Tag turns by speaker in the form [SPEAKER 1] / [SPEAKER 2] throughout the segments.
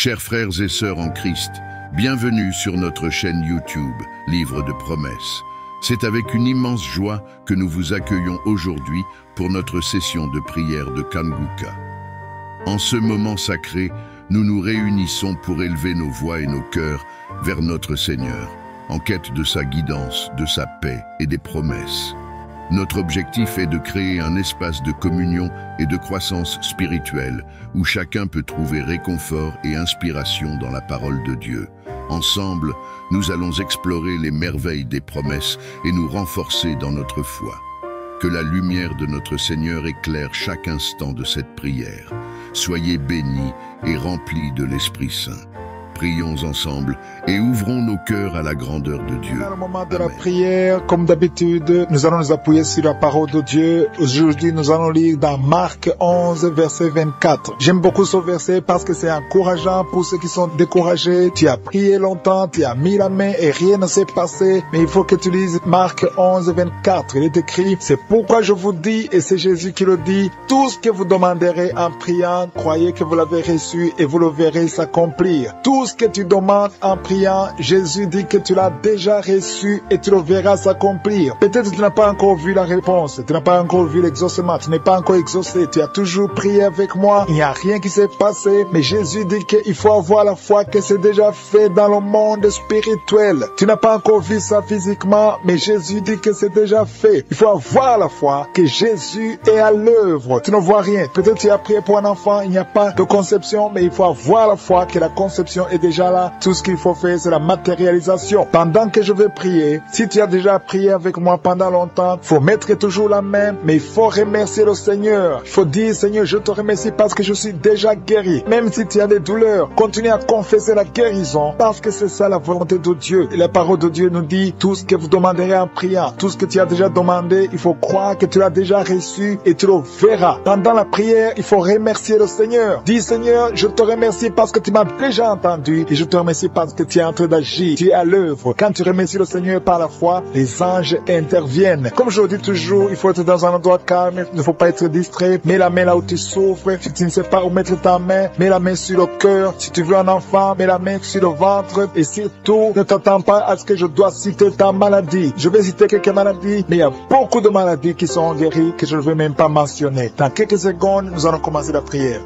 [SPEAKER 1] Chers frères et sœurs en Christ, bienvenue sur notre chaîne YouTube, Livre de Promesses. C'est avec une immense joie que nous vous accueillons aujourd'hui pour notre session de prière de Kanguka. En ce moment sacré, nous nous réunissons pour élever nos voix et nos cœurs vers notre Seigneur, en quête de sa guidance, de sa paix et des promesses. Notre objectif est de créer un espace de communion et de croissance spirituelle où chacun peut trouver réconfort et inspiration dans la parole de Dieu. Ensemble, nous allons explorer les merveilles des promesses et nous renforcer dans notre foi. Que la lumière de notre Seigneur éclaire chaque instant de cette prière. Soyez bénis et remplis de l'Esprit Saint. Prions ensemble et ouvrons nos cœurs à la grandeur de Dieu.
[SPEAKER 2] Dans le moment de la prière, comme d'habitude, nous allons nous appuyer sur la parole de Dieu. Aujourd'hui, nous allons lire dans Marc 11, verset 24. J'aime beaucoup ce verset parce que c'est encourageant pour ceux qui sont découragés. Tu as prié longtemps, tu as mis la main et rien ne s'est passé. Mais il faut que tu lises Marc 11, 24. Il est écrit, c'est pourquoi je vous dis, et c'est Jésus qui le dit, tout ce que vous demanderez en priant, croyez que vous l'avez reçu et vous le verrez s'accomplir. Tout ce que tu demandes en priant, Jésus dit que tu l'as déjà reçu et tu le verras s'accomplir. Peut-être que tu n'as pas encore vu la réponse, tu n'as pas encore vu l'exaucement, tu n'es pas encore exaucé, tu as toujours prié avec moi, il n'y a rien qui s'est passé, mais Jésus dit qu'il faut avoir la foi que c'est déjà fait dans le monde spirituel. Tu n'as pas encore vu ça physiquement, mais Jésus dit que c'est déjà fait. Il faut avoir la foi que Jésus est à l'œuvre. Tu ne vois rien. Peut-être que tu as prié pour un enfant, il n'y a pas de conception, mais il faut avoir la foi que la conception est déjà là. Tout ce qu'il faut faire, c'est la matérialisation. Pendant que je vais prier, si tu as déjà prié avec moi pendant longtemps, il faut mettre toujours la main, mais il faut remercier le Seigneur. Il faut dire, Seigneur, je te remercie parce que je suis déjà guéri. Même si tu as des douleurs, continue à confesser la guérison parce que c'est ça la volonté de Dieu. Et la parole de Dieu nous dit, tout ce que vous demanderez en priant, tout ce que tu as déjà demandé, il faut croire que tu l'as déjà reçu et tu le verras. Pendant la prière, il faut remercier le Seigneur. Dis, Seigneur, je te remercie parce que tu m'as déjà entendu. Et je te remercie parce que tu es en train d'agir, tu es à l'œuvre. Quand tu remercies le Seigneur par la foi, les anges interviennent. Comme je le dis toujours, il faut être dans un endroit calme, il ne faut pas être distrait. Mets la main là où tu souffres. Si tu ne sais pas où mettre ta main, mets la main sur le cœur. Si tu veux un enfant, mets la main sur le ventre. Et surtout, ne t'attends pas à ce que je dois citer ta maladie. Je vais citer quelques maladies, mais il y a beaucoup de maladies qui sont guéries que je ne vais même pas mentionner. Dans quelques secondes, nous allons commencer la prière.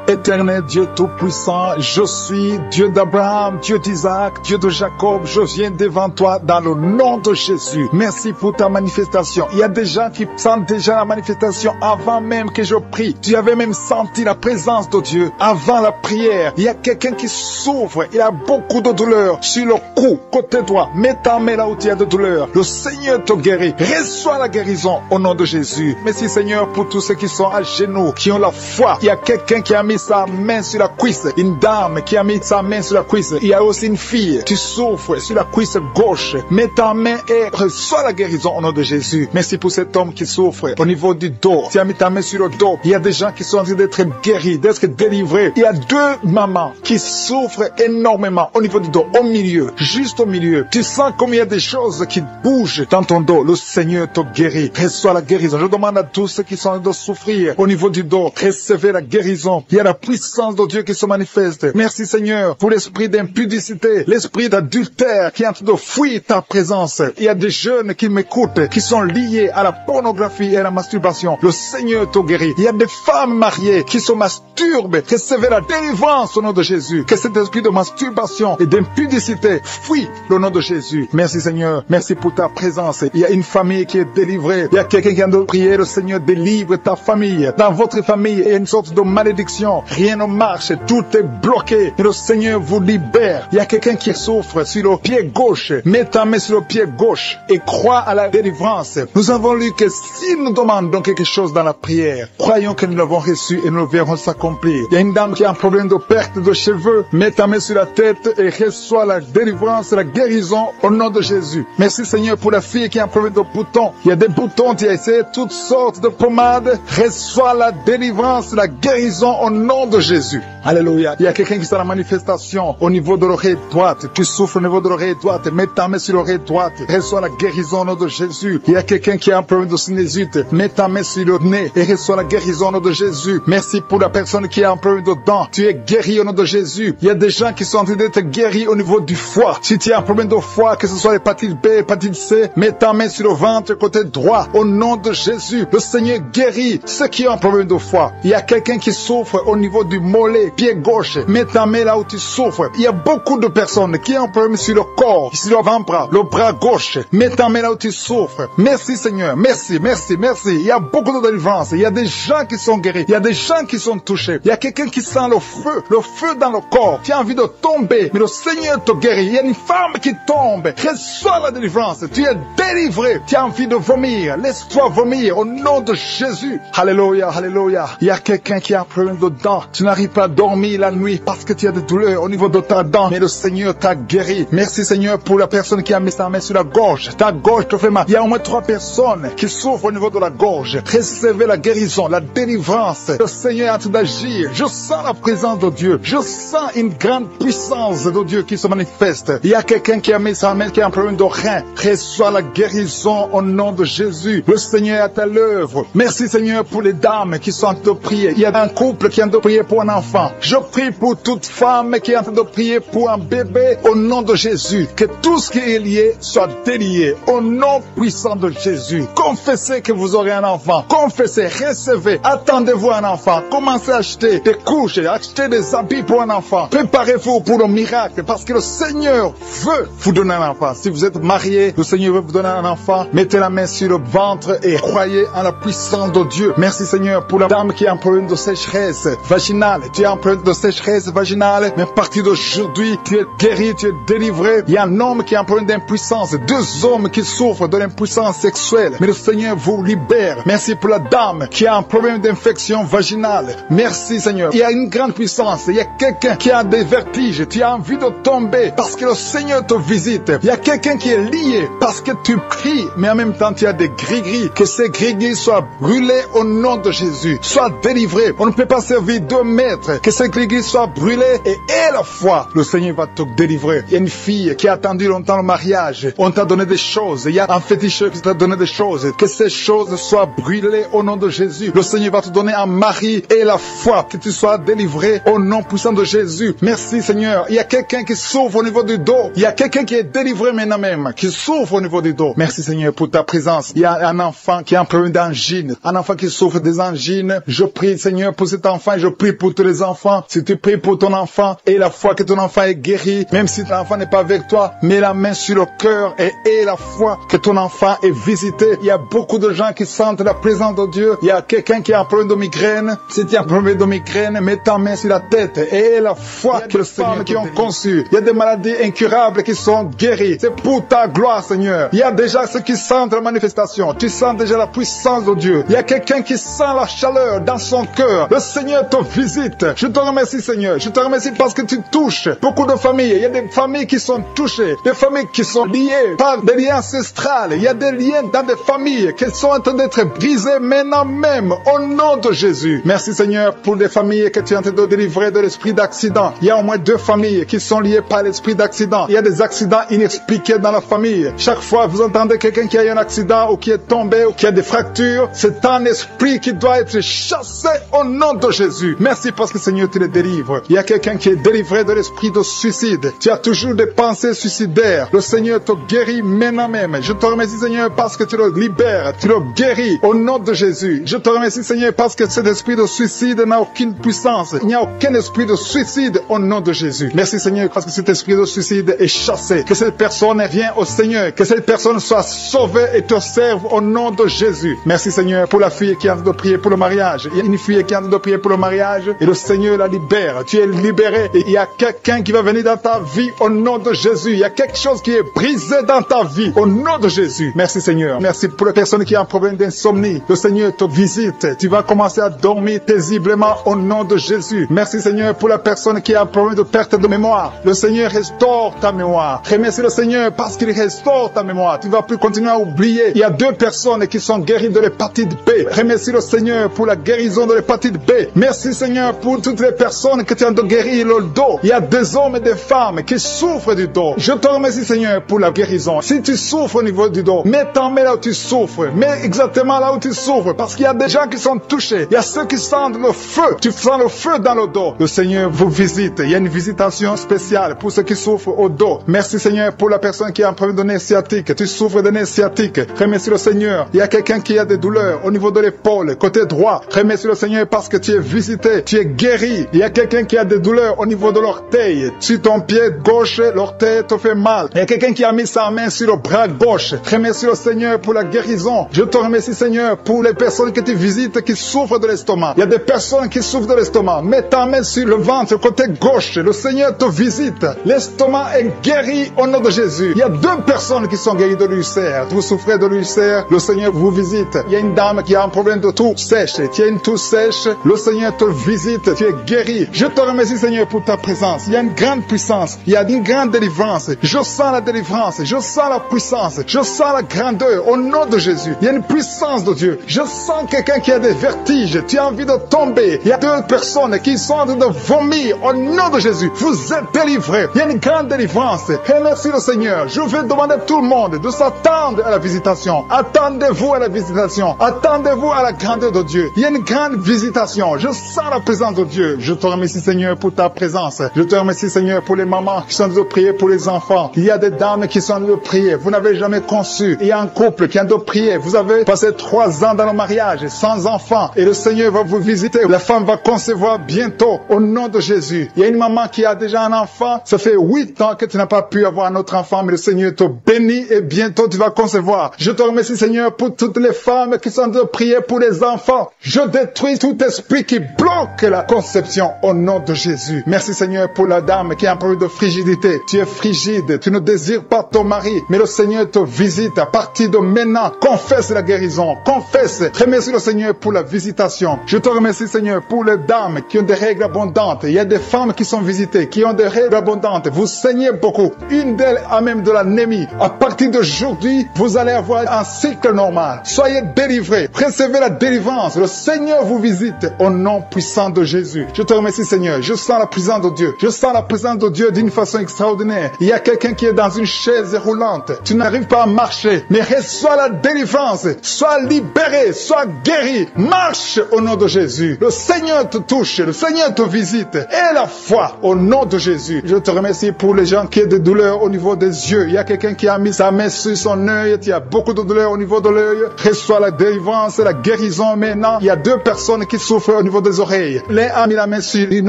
[SPEAKER 2] Éternel Dieu Tout-Puissant, je suis Dieu d'Abraham, Dieu d'Isaac, Dieu de Jacob, je viens devant toi dans le nom de Jésus. Merci pour ta manifestation. Il y a des gens qui sentent déjà la manifestation avant même que je prie. Tu avais même senti la présence de Dieu avant la prière. Il y a quelqu'un qui souffre, il a beaucoup de douleur sur le cou, côté droit. Mets ta main là où tu as de douleur. Le Seigneur te guérit. Reçois la guérison au nom de Jésus. Merci Seigneur pour tous ceux qui sont à genoux, qui ont la foi. Il y a quelqu'un qui a mis sa main sur la cuisse, une dame qui a mis sa main sur la cuisse. Il y a aussi une fille, tu souffres sur la cuisse gauche. Mets ta main et reçois la guérison au nom de Jésus. Merci pour cet homme qui souffre au niveau du dos. Tu as mis ta main sur le dos. Il y a des gens qui sont en train d'être guéris, d'être délivrés. Il y a deux mamans qui souffrent énormément au niveau du dos, au milieu, juste au milieu. Tu sens comme il y a des choses qui bougent dans ton dos. Le Seigneur te guérit. Reçois la guérison. Je demande à tous ceux qui sont en train de souffrir au niveau du dos, recevez la guérison. Il y a la puissance de Dieu qui se manifeste. Merci Seigneur pour l'esprit d'impudicité, l'esprit d'adultère qui est en train de fuir ta présence. Il y a des jeunes qui m'écoutent, qui sont liés à la pornographie et à la masturbation. Le Seigneur te guérit. Il y a des femmes mariées qui se masturbent. Recevez la délivrance au nom de Jésus. Que cet esprit de masturbation et d'impudicité fuit au nom de Jésus. Merci Seigneur. Merci pour ta présence. Il y a une famille qui est délivrée. Il y a quelqu'un qui vient de prier. Le Seigneur délivre ta famille. Dans votre famille, il y a une sorte de malédiction. Rien ne marche, tout est bloqué. Et le Seigneur vous libère. Il y a quelqu'un qui souffre sur le pied gauche. Mets ta main sur le pied gauche et crois à la délivrance. Nous avons lu que si nous demandons quelque chose dans la prière, croyons que nous l'avons reçu et nous le verrons s'accomplir. Il y a une dame qui a un problème de perte de cheveux. Mets ta main sur la tête et reçois la délivrance, la guérison au nom de Jésus. Merci Seigneur pour la fille qui a un problème de boutons. Il y a des boutons, tu as essayé toutes sortes de pommades. Reçois la délivrance, la guérison au nom de Jésus. Alléluia. Il y a quelqu'un qui sent la manifestation au niveau de l'oreille droite. Tu souffres au niveau de l'oreille droite. Mets ta main sur l'oreille droite. Reçois la guérison au nom de Jésus. Il y a quelqu'un qui a un problème de sinusite. Mets ta main sur le nez et reçois la guérison au nom de Jésus. Merci pour la personne qui a un problème de dents. Tu es guéri au nom de Jésus. Il y a des gens qui sont en train d'être guéris au niveau du foie. Si tu as un problème de foie, que ce soit l'hépatite B, l'hépatite C, mets ta main sur le ventre côté droit. Au nom de Jésus, le Seigneur guérit ceux qui ont un problème de foie. Il y a quelqu'un qui souffre au niveau du mollet, pied gauche. Mets ta main là où tu souffres. Il y a beaucoup de personnes qui ont un problème sur le corps, sur l'avant-bras, le bras gauche. Mets ta main là où tu souffres. Merci Seigneur. Merci, merci, merci. Il y a beaucoup de délivrance. Il y a des gens qui sont guéris. Il y a des gens qui sont touchés. Il y a quelqu'un qui sent le feu dans le corps. Tu as envie de tomber, mais le Seigneur te guérit. Il y a une femme qui tombe. Reçois la délivrance. Tu es délivré. Tu as envie de vomir. Laisse-toi vomir au nom de Jésus. Alléluia, alléluia. Il y a quelqu'un qui a un problème de dents. Tu n'arrives pas à dormir la nuit parce que tu as des douleurs au niveau de ta dent, mais le Seigneur t'a guéri. Merci Seigneur pour la personne qui a mis sa main sur la gorge. Ta gorge te fait mal. Il y a au moins 3 personnes qui souffrent au niveau de la gorge. Recevez la guérison, la délivrance. Le Seigneur est en train d'agir. Je sens la présence de Dieu. Je sens une grande puissance de Dieu qui se manifeste. Il y a quelqu'un qui a mis sa main qui a un problème de rein. Reçois la guérison au nom de Jésus. Le Seigneur est à l'œuvre. Merci Seigneur pour les dames qui sont en train de prier. Il y a un couple qui est en train de prier pour un enfant. Je prie pour toute femme qui est en train de prier pour un bébé au nom de Jésus. Que tout ce qui est lié soit délié au nom puissant de Jésus. Confessez que vous aurez un enfant. Confessez, recevez. Attendez-vous un enfant. Commencez à acheter des couches, acheter des habits pour un enfant. Préparez-vous pour le miracle parce que le Seigneur veut vous donner un enfant. Si vous êtes marié, le Seigneur veut vous donner un enfant. Mettez la main sur le ventre et croyez en la puissance de Dieu. Merci Seigneur pour la dame qui a un problème de sécheresse vaginale. Tu as un problème de sécheresse vaginale, mais à partir d'aujourd'hui, tu es guéri, tu es délivré. Il y a un homme qui a un problème d'impuissance. 2 hommes qui souffrent de l'impuissance sexuelle. Mais le Seigneur vous libère. Merci pour la dame qui a un problème d'infection vaginale. Merci Seigneur. Il y a une grande puissance. Il y a quelqu'un qui a des vertiges. Tu as envie de tomber parce que le Seigneur te visite. Il y a quelqu'un qui est lié parce que tu pries, mais en même temps tu as des gris-gris. Que ces gris-gris soient brûlés au nom de Jésus. Sois délivré. On ne peut pas servir 2 maîtres. Que ces gris-gris soient brûlés et à la fois, le Seigneur va te délivrer. Il y a une fille qui a attendu longtemps le mariage. On t'a donné des choses. Il y a un féticheur qui t'a donné des choses. Que ces choses soient brûlées au nom de Jésus. Le Seigneur va te donner un mari et la foi. Que tu sois délivré au nom puissant de Jésus. Merci Seigneur. Il y a quelqu'un qui souffre au niveau du dos. Il y a quelqu'un qui est délivré maintenant même, qui souffre au niveau du dos. Merci Seigneur pour ta présence. Il y a un enfant qui a un problème d'angine. Un enfant qui souffre des angines. Je prie Seigneur pour cet enfant. Je prie pour tous les enfants. Si tu pries pour ton enfant et la foi que ton enfant est guéri, même si ton enfant n'est pas avec toi, mets la main sur le cœur et aie la foi que ton enfant est visité. Il y a beaucoup de gens qui sentent la présence de Dieu. Il y a quelqu'un qui a un problème de migraine. Si tu as un problème de migraine, mets ta main sur la tête et aie la foi que les femmes qui ont conçu. Il y a des maladies incurables qui sont guéries. C'est pour ta gloire, Seigneur. Il y a déjà ceux qui sentent la manifestation. Tu sens déjà la puissance de Dieu. Il y a quelqu'un qui sent la chaleur dans son cœur. Le Seigneur te visite. Je te remercie, Seigneur. Je te remercie parce que tu touches beaucoup de familles. Il y a des familles qui sont touchées. Des familles qui sont liées par des liens ancestrales. Il y a des liens dans des familles qui sont en train d'être brisées maintenant même. Au nom de Jésus. Merci, Seigneur, pour des familles que tu es en train de délivrer de l'esprit d'accident. Il y a au moins 2 familles qui sont liées par l'esprit d'accident. Il y a des accidents inexpliqués dans la famille. Chaque fois, vous entendez quelqu'un qui a eu un accident ou qui est tombé ou qui a des fractures. C'est un esprit qui doit être chassé au nom de Jésus. Merci parce que, Seigneur, tu les délivres. Il y a quelqu'un qui est délivré de l'esprit de suicide. Tu as toujours des pensées suicidaires. Le Seigneur te guérit maintenant même. Je te remercie, Seigneur, parce que tu le libères. Tu le guéris au nom de Jésus. Je te remercie, Seigneur, parce que cet esprit de suicide n'a aucune puissance. Il n'y a aucun esprit de suicide au nom de Jésus. Merci, Seigneur, parce que cet esprit de suicide est chassé. Que cette personne vienne au Seigneur. Que cette personne soit sauvée et te serve au nom de Jésus. Merci, Seigneur, pour la fille qui est en train de prier pour le mariage. Il y a une fille qui est en train de prier pour le mariage et le Seigneur la libère. Tu es libéré et il y a quelqu'un qui va venir dans ta vie au nom de Jésus. Il y a quelque chose qui est brisé dans ta vie au nom de Jésus. Merci, Seigneur. Merci pour les personnes qui ont un problème d'insomnie. Le Seigneur te visite. Tu vas commencer à dormir paisiblement au nom de Jésus. Merci, Seigneur, pour la personne qui a un problème de perte de mémoire. Le Seigneur restaure ta mémoire. Remercie le Seigneur parce qu'il restaure ta mémoire. Tu ne vas plus continuer à oublier. Il y a 2 personnes qui sont guéries de l'hépatite B. Remercie le Seigneur pour la guérison de l'hépatite B. Merci, Seigneur, pour tous toutes les personnes que tu as guéri le dos. Il y a des hommes et des femmes qui souffrent du dos. Je te remercie, Seigneur, pour la guérison. Si tu souffres au niveau du dos, mets ta main là où tu souffres. Mets exactement là où tu souffres. Parce qu'il y a des gens qui sont touchés. Il y a ceux qui sentent le feu. Tu sens le feu dans le dos. Le Seigneur vous visite. Il y a une visitation spéciale pour ceux qui souffrent au dos. Merci, Seigneur, pour la personne qui a un problème de nez sciatique. Tu souffres de nez sciatique. Remercie le Seigneur. Il y a quelqu'un qui a des douleurs au niveau de l'épaule, côté droit. Remercie le Seigneur parce que tu es visité. Tu es guéri. Il y a quelqu'un qui a des douleurs au niveau de l'orteil. Sur ton pied gauche, l'orteil te fait mal. Il y a quelqu'un qui a mis sa main sur le bras gauche. Remercie le Seigneur pour la guérison. Je te remercie, Seigneur, pour les personnes que tu visites qui souffrent de l'estomac. Il y a des personnes qui souffrent de l'estomac. Mets ta main sur le ventre, côté gauche. Le Seigneur te visite. L'estomac est guéri au nom de Jésus. Il y a 2 personnes qui sont guéries de l'ulcère. Vous souffrez de l'ulcère, le Seigneur vous visite. Il y a une dame qui a un problème de toux sèche. Tu as une toux sèche, le Seigneur te visite. Tu es guéri. Je te remercie, Seigneur, pour ta présence. Il y a une grande puissance. Il y a une grande délivrance. Je sens la délivrance. Je sens la puissance. Je sens la grandeur au nom de Jésus. Il y a une puissance de Dieu. Je sens quelqu'un qui a des vertiges. Tu as envie de tomber. Il y a 2 personnes qui sont en train de vomir au nom de Jésus. Vous êtes délivrés. Il y a une grande délivrance. Et merci le Seigneur. Je vais demander à tout le monde de s'attendre à la visitation. Attendez-vous à la visitation. Attendez-vous à la grandeur de Dieu. Il y a une grande visitation. Je sens la présence de Dieu. Je te remercie, Seigneur, pour ta présence. Je te remercie, Seigneur, pour les mamans qui sont en train de prier pour les enfants. Il y a des dames qui sont en train de prier. Vous n'avez jamais conçu. Il y a un couple qui est en train de prier. Vous avez passé 3 ans dans le mariage sans enfants. Et le Seigneur va vous visiter. La femme va concevoir bientôt au nom de Jésus. Il y a une maman qui a déjà un enfant. Ça fait 8 ans que tu n'as pas pu avoir un autre enfant, mais le Seigneur te bénit et bientôt tu vas concevoir. Je te remercie, Seigneur, pour toutes les femmes qui sont en train de prier pour les enfants. Je détruis tout esprit qui bloque la conception au nom de Jésus. Merci, Seigneur, pour la dame qui a un problème de frigidité. Tu es frigide, tu ne désires pas ton mari, mais le Seigneur te visite à partir de maintenant. Confesse la guérison, confesse. Remercie le Seigneur pour la visitation. Je te remercie, Seigneur, pour les dames qui ont des règles abondantes. Il y a des femmes qui sont visitées, qui ont des règles abondantes. Vous saignez beaucoup. Une d'elles a même de l'anémie. À partir d'aujourd'hui, vous allez avoir un cycle normal. Soyez délivrés. Recevez la délivrance. Le Seigneur vous visite au nom puissant de Jésus. Je te remercie, Seigneur. Je sens la présence de Dieu. Je sens la présence de Dieu d'une façon extraordinaire. Il y a quelqu'un qui est dans une chaise roulante. Tu n'arrives pas à marcher, mais reçois la délivrance. Sois libéré, sois guéri. Marche au nom de Jésus. Le Seigneur te touche. Le Seigneur te visite. Et la foi au nom de Jésus. Je te remercie pour les gens qui ont des douleurs au niveau des yeux. Il y a quelqu'un qui a mis sa main sur son œil. Il y a beaucoup de douleurs au niveau de l'œil. Reçois la délivrance, la guérison maintenant. Il y a 2 personnes qui souffrent au niveau des oreilles. L'un a mis la main sur une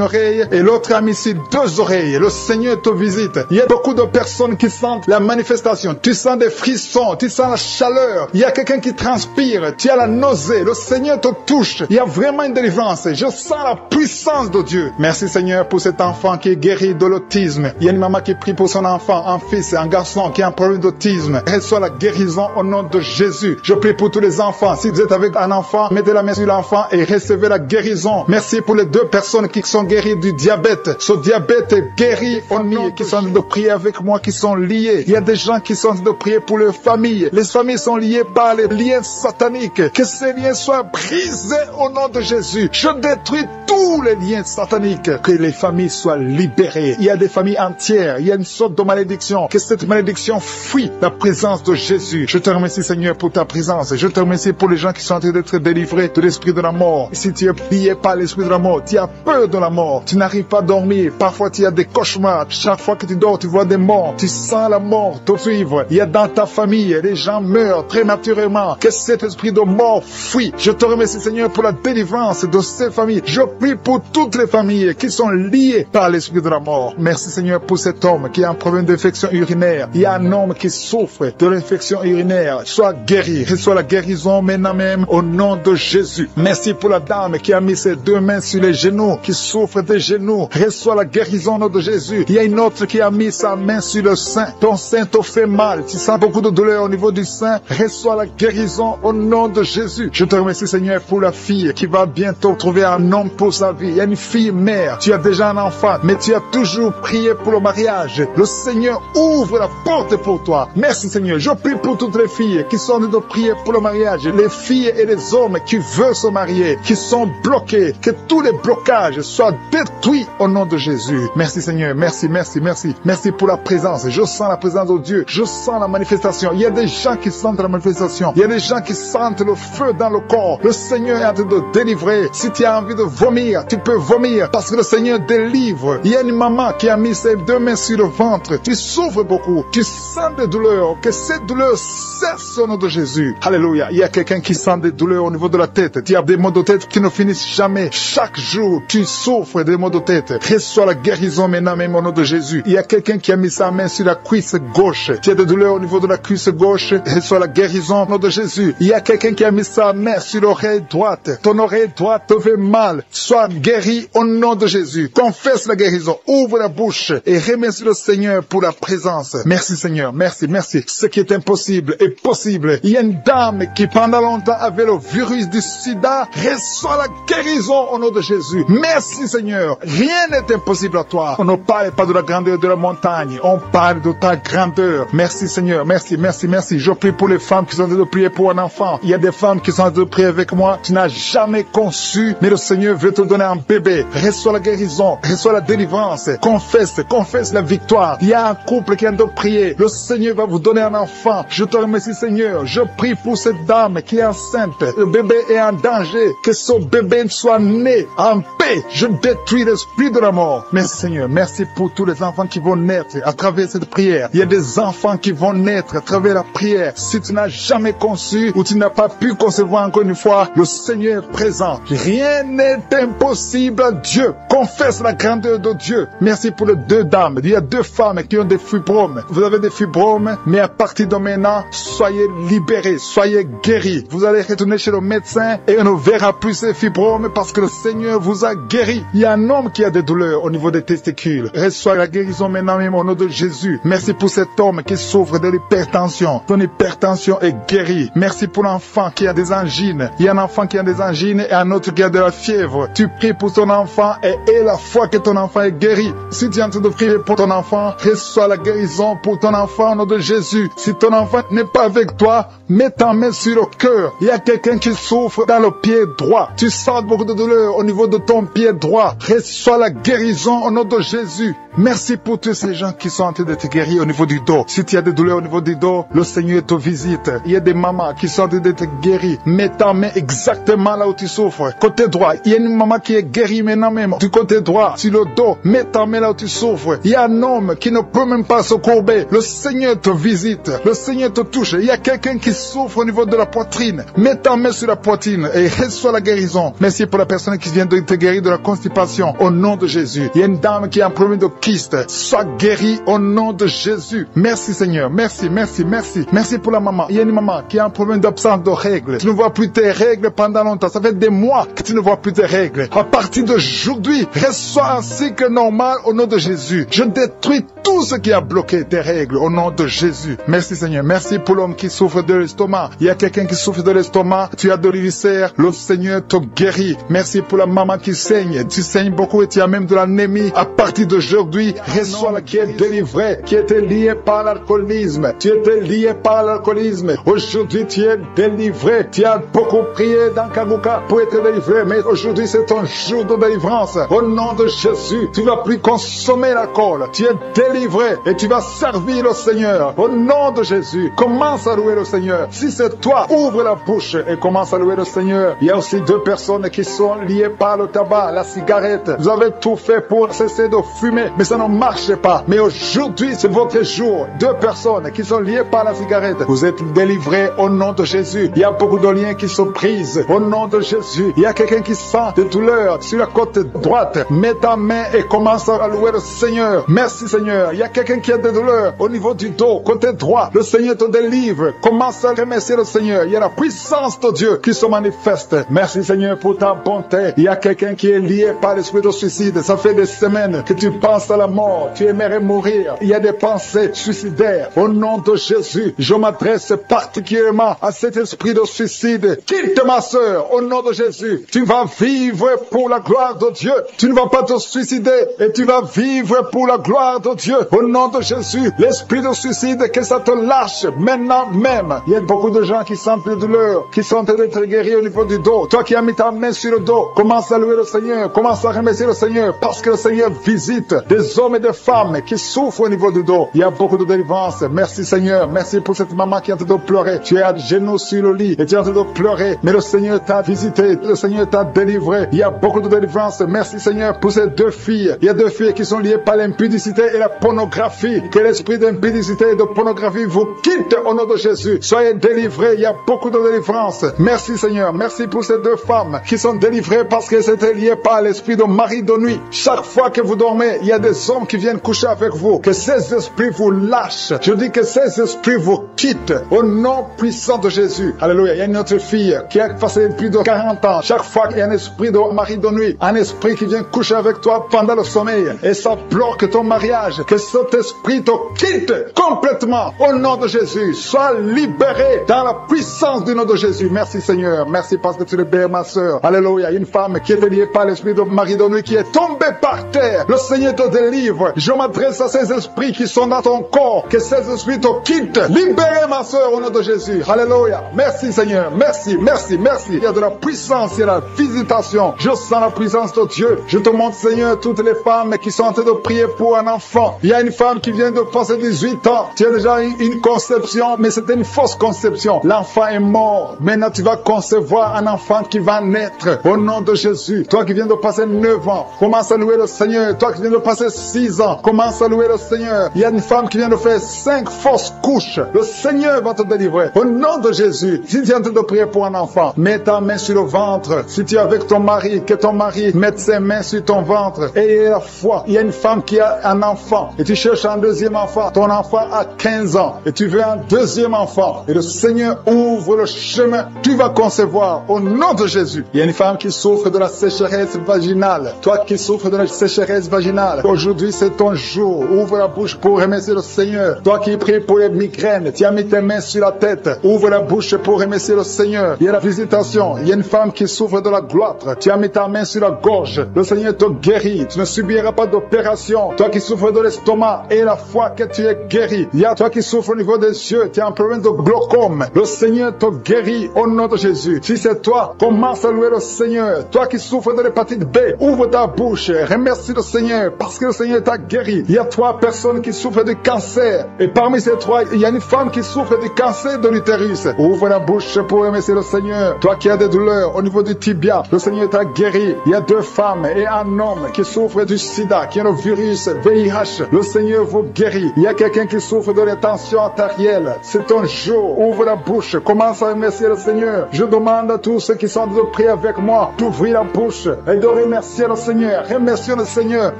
[SPEAKER 2] oreille et l'autre a mis sur 2 oreilles. Le Seigneur te visite. Il y a beaucoup de personnes qui sentent la manifestation. Tu sens des frissons, tu sens la chaleur. Il y a quelqu'un qui transpire. Tu as la nausée. Le Seigneur te touche. Il y a vraiment une délivrance. Je sens la puissance de Dieu. Merci, Seigneur, pour cet enfant qui est guéri de l'autisme. Il y a une maman qui prie pour son enfant, un fils et un garçon qui a un problème d'autisme. Reçois la guérison au nom de Jésus. Je prie pour tous les enfants. Si vous êtes avec un enfant, mettez la main sur l'enfant et recevez la guérison. Merci pour les 2 personnes qui sont guéries du diabète. Ce diabète est guéri au nom qui sont en train de prier avec moi, qui sont liés. Il y a des gens qui sont en train de prier pour leurs familles. Les familles sont liées par les liens sataniques. Que ces liens soient brisés au nom de Jésus. Je détruis tous les liens sataniques. Que les familles soient libérées. Il y a des familles entières. Il y a une sorte de malédiction. Que cette malédiction fuit la présence de Jésus. Je te remercie, Seigneur, pour ta présence. Je te remercie pour les gens qui sont en train d'être délivrés de l'esprit de la mort. Si tu es plié par l'esprit de la mort, tu as peur de la mort. Tu n'arrives pas à dormir. Parfois, tu as des cauchemars. Chaque fois que tu dors, tu vois des morts. Tu sens la mort te suivre. Il y a dans ta famille, les gens meurent prématurément. Que cet esprit de mort fuit. Je te remercie, Seigneur, pour la délivrance de ces familles. Je prie pour toutes les familles qui sont liées par l'esprit de la mort. Merci, Seigneur, pour cet homme qui a un problème d'infection urinaire. Il y a un homme qui souffre de l'infection urinaire. Sois guéri. Reçois la guérison maintenant même au nom de Jésus. Merci pour la dame qui a mis ses 2 mains sur les genoux, qui souffre des genoux. Reçois la guérison au nom de Jésus. Il y a une autre qui a mis sa main sur le sein. Ton sein te fait mal. Tu sens beaucoup de douleur au niveau du sein. Reçois la guérison au nom de Jésus. Je te remercie, Seigneur, pour la fille qui va bientôt trouver un homme pour sa vie. Il y a une fille mère. Tu as déjà un enfant, mais tu as toujours prié pour le mariage. Le Seigneur ouvre la porte pour toi. Merci, Seigneur. Je prie pour toutes les filles qui sont en train de prier pour le mariage. Les filles et les hommes qui veulent se marier, qui sont bloqués. Que tous les blocages blocage soit détruit au nom de Jésus. Merci Seigneur, merci, merci, merci. Merci pour la présence. Je sens la présence de Dieu. Je sens la manifestation. Il y a des gens qui sentent la manifestation. Il y a des gens qui sentent le feu dans le corps. Le Seigneur est en train de délivrer. Si tu as envie de vomir, tu peux vomir parce que le Seigneur délivre. Il y a une maman qui a mis ses 2 mains sur le ventre. Tu souffres beaucoup. Tu sens des douleurs. Que cette douleur cesse au nom de Jésus. Alléluia. Il y a quelqu'un qui sent des douleurs au niveau de la tête. Tu as des maux de tête qui ne finissent jamais. Chaque jour, tu souffres des maux de tête. Reçois la guérison maintenant même au nom de Jésus. Il y a quelqu'un qui a mis sa main sur la cuisse gauche. Tu as des douleurs au niveau de la cuisse gauche. Reçois la guérison au nom de Jésus. Il y a quelqu'un qui a mis sa main sur l'oreille droite. Ton oreille droite te fait mal. Sois guéri au nom de Jésus. Confesse la guérison. Ouvre la bouche et remercie le Seigneur pour la présence. Merci Seigneur. Merci, merci. Ce qui est impossible est possible. Il y a une dame qui pendant longtemps avait le virus du sida. Reçois la guérison au nom de Jésus. Merci Seigneur. Rien n'est impossible à toi. On ne parle pas de la grandeur de la montagne. On parle de ta grandeur. Merci Seigneur. Merci, merci, merci. Je prie pour les femmes qui sont en train de prier pour un enfant. Il y a des femmes qui sont en train de prier avec moi. Tu n'as jamais conçu, mais le Seigneur veut te donner un bébé. Reçois la guérison. Reçois la délivrance. Confesse la victoire. Il y a un couple qui est en train de prier. Le Seigneur va vous donner un enfant. Je te remercie Seigneur. Je prie pour cette dame qui est enceinte. Le bébé est en danger. Que ce bébé soit né en paix. Je détruis l'esprit de la mort. Merci Seigneur. Merci pour tous les enfants qui vont naître à travers cette prière. Il y a des enfants qui vont naître à travers la prière. Si tu n'as jamais conçu ou tu n'as pas pu concevoir encore une fois, le Seigneur est présent. Rien n'est impossible à Dieu. Confesse la grandeur de Dieu. Merci pour les 2 dames. Il y a 2 femmes qui ont des fibromes. Vous avez des fibromes, mais à partir de maintenant, soyez libérés, soyez guéris. Vous allez retourner chez le médecin et on ne verra plus ces fibromes parce que le Seigneur vous a guéri. Il y a un homme qui a des douleurs au niveau des testicules. Reçois la guérison maintenant même au nom de Jésus. Merci pour cet homme qui souffre de l'hypertension. Ton hypertension est guérie. Merci pour l'enfant qui a des angines. Il y a un enfant qui a des angines et un autre qui a de la fièvre. Tu pries pour ton enfant et aie la foi que ton enfant est guéri. Si tu es en train de prier pour ton enfant, reçois la guérison pour ton enfant au nom de Jésus. Si ton enfant n'est pas avec toi, mets ta main sur le cœur. Il y a quelqu'un qui souffre dans le pied droit. Tu sens beaucoup de douleur au niveau de ton pied droit. Reçois la guérison au nom de Jésus. Merci pour tous ces gens qui sont en train d'être guéris au niveau du dos. Si tu as des douleurs au niveau du dos, le Seigneur te visite. Il y a des mamans qui sont en train d'être guéries. Mets ta main exactement là où tu souffres. Côté droit, il y a une maman qui est guérie maintenant même. Du côté droit, sur le dos, mets ta main là où tu souffres. Il y a un homme qui ne peut même pas se courber. Le Seigneur te visite. Le Seigneur te touche. Il y a quelqu'un qui souffre au niveau de la poitrine. Mets ta main sur la poitrine et reçois la guérison. Merci pour la personne qui vient de te guérir de la constipation. Au nom de Jésus. Il y a une dame qui a un problème de kyste. Sois guérie au nom de Jésus. Merci Seigneur. Merci, merci, merci. Merci pour la maman. Il y a une maman qui a un problème d'absence de règles. Tu ne vois plus tes règles pendant longtemps. Ça fait des mois que tu ne vois plus tes règles. À partir d'aujourd'hui, reçois un cycle normal au nom de Jésus. Je détruis tout ce qui a bloqué tes règles au nom de Jésus. Merci Seigneur. Merci pour l'homme qui souffre de l'estomac. Il y a quelqu'un qui souffre de l'estomac. Tu as de l'ulcère. Le Seigneur te guérit. Merci pour la maman qui saigne. Tu saignes beaucoup et tu as même de l'anémie. À partir d'aujourd'hui, reçois la qui est délivré, qui était lié par l'alcoolisme. Tu étais lié par l'alcoolisme. Aujourd'hui, tu es délivré. Tu as beaucoup prié dans Kaguka pour être délivré. Mais aujourd'hui, c'est ton jour de délivrance. Au nom de Jésus, tu ne vas plus consommer l'alcool. Tu es délivré et tu vas servir le Seigneur. Au nom de Jésus, commence à louer le Seigneur. Si c'est toi, ouvre la bouche et commence à louer le Seigneur. Il y a aussi 2 personnes qui sont liées par le tabac, la cigarette. Vous avez tout fait pour cesser de fumer, mais ça ne marche pas. Mais aujourd'hui, c'est votre jour. 2 personnes qui sont liées par la cigarette. Vous êtes délivrés au nom de Jésus. Il y a beaucoup de liens qui se brisent au nom de Jésus. Il y a quelqu'un qui sent des douleurs sur la côte droite. Mets ta main et commence à louer le Seigneur. Merci Seigneur. Il y a quelqu'un qui a des douleurs au niveau du dos, côté droit. Le Seigneur te délivre. Commence à remercier le Seigneur. Il y a la puissance de Dieu qui se manifeste. Merci Seigneur pour ta bonté. Il y a quelqu'un qui est lié par l'esprit de suicide. Ça fait des semaines que tu penses face à la mort, tu aimerais mourir. Il y a des pensées suicidaires. Au nom de Jésus, je m'adresse particulièrement à cet esprit de suicide. Quitte ma sœur, au nom de Jésus. Tu vas vivre pour la gloire de Dieu. Tu ne vas pas te suicider et tu vas vivre pour la gloire de Dieu. Au nom de Jésus, l'esprit de suicide, que ça te lâche maintenant même. Il y a beaucoup de gens qui sentent des douleurs, qui sont en train d'être guéris au niveau du dos. Toi qui as mis ta main sur le dos, commence à louer le Seigneur, commence à remercier le Seigneur, parce que le Seigneur visite des hommes et des femmes qui souffrent au niveau du dos. Il y a beaucoup de délivrance. Merci Seigneur, merci pour cette maman qui est en train de pleurer. Tu es à genoux sur le lit et tu es en train de pleurer, mais le Seigneur t'a visité, le Seigneur t'a délivré. Il y a beaucoup de délivrance. Merci Seigneur pour ces deux filles. Il y a deux filles qui sont liées par l'impudicité et la pornographie. Que l'esprit d'impudicité et de pornographie vous quitte au nom de Jésus. Soyez délivrés. Il y a beaucoup de délivrance. Merci Seigneur. Merci pour ces deux femmes qui sont délivrées parce qu'elles étaient liées par l'esprit de mari de nuit. Chaque fois que vous dormez, il y a des hommes qui viennent coucher avec vous. Que ces esprits vous lâchent. Je dis que ces esprits vous quittent au nom puissant de Jésus. Alléluia. Il y a une autre fille qui a passé plus de 40 ans. Chaque fois qu'il y a un esprit de mari de nuit, un esprit qui vient coucher avec toi pendant le sommeil et ça bloque ton mariage, que cet esprit te quitte complètement au nom de Jésus. Sois libéré dans la puissance du nom de Jésus. Merci Seigneur. Merci parce que tu libères ma soeur. Alléluia. Une femme qui était liée par l'esprit de mari de nuit qui est tombée par terre. Le Seigneur te délivre. Je m'adresse à ces esprits qui sont dans ton corps. Que ces esprits te quittent. Libérez ma soeur au nom de Jésus. Alléluia. Merci Seigneur. Merci, merci, merci. Il y a de la puissance, il y a la visitation. Je sens la puissance de Dieu. Je te montre Seigneur toutes les femmes qui sont en train de prier pour un enfant. Il y a une femme qui vient de passer 18 ans. Tu as déjà une conception, mais c'était une fausse conception. L'enfant est mort. Maintenant tu vas concevoir un enfant qui va naître au nom de Jésus. Toi qui viens de passer 9 ans, commence à louer le Seigneur. Toi qui viens de passer 6 ans, commence à louer le Seigneur. Il y a une femme qui vient de faire 5 fausses couches. Le Seigneur va te délivrer au nom de Jésus. Si tu es en train de prier pour un enfant, mets ta main sur le ventre. Si tu es avec ton mari, que ton mari mette ses mains sur ton ventre. Et la foi. Il y a une femme qui a un enfant et tu cherches un deuxième enfant. Ton enfant a 15 ans et tu veux un deuxième enfant. Et le Seigneur ouvre le chemin. Tu vas concevoir au nom de Jésus. Il y a une femme qui souffre de la sécheresse vaginale. Toi qui souffres de la sécheresse vaginale, aujourd'hui c'est ton jour. Ouvre la bouche pour remercier le Seigneur. Toi qui pries pour les migraines, tu as mis tes mains sur la tête. Ouvre la bouche pour remercier le Seigneur. Il y a la visitation. Il y a une femme qui souffre de la gloître. Tu as mis ta main sur la gorge. Le Seigneur te guérit. Tu ne subiras pas d'opération. Toi qui souffres de l'estomac et la foi que tu es guéri. Il y a toi qui souffres au niveau des yeux. Tu as un problème de glaucome. Le Seigneur te guérit au nom de Jésus. Si c'est toi, commence à louer le Seigneur. Toi qui souffres de l'hépatite B, ouvre ta bouche. Remercie le Seigneur parce que le Seigneur t'a guéri. Il y a 3 personnes qui souffrent de cancer. Et parmi ces 3, il y a une femme qui souffre du cancer de l'utérus. Ouvre la bouche pour remercier le Seigneur. Toi qui as des douleurs au niveau du tibia, le Seigneur t'a guéri. Il y a 2 femmes et un homme qui souffrent du sida, qui ont le virus VIH. Le Seigneur vous guérit. Il y a quelqu'un qui souffre de la tension artérielle. C'est ton jour. Ouvre la bouche. Commence à remercier le Seigneur. Je demande à tous ceux qui sont de prier avec moi d'ouvrir la bouche et de remercier le Seigneur. Remercie le Seigneur.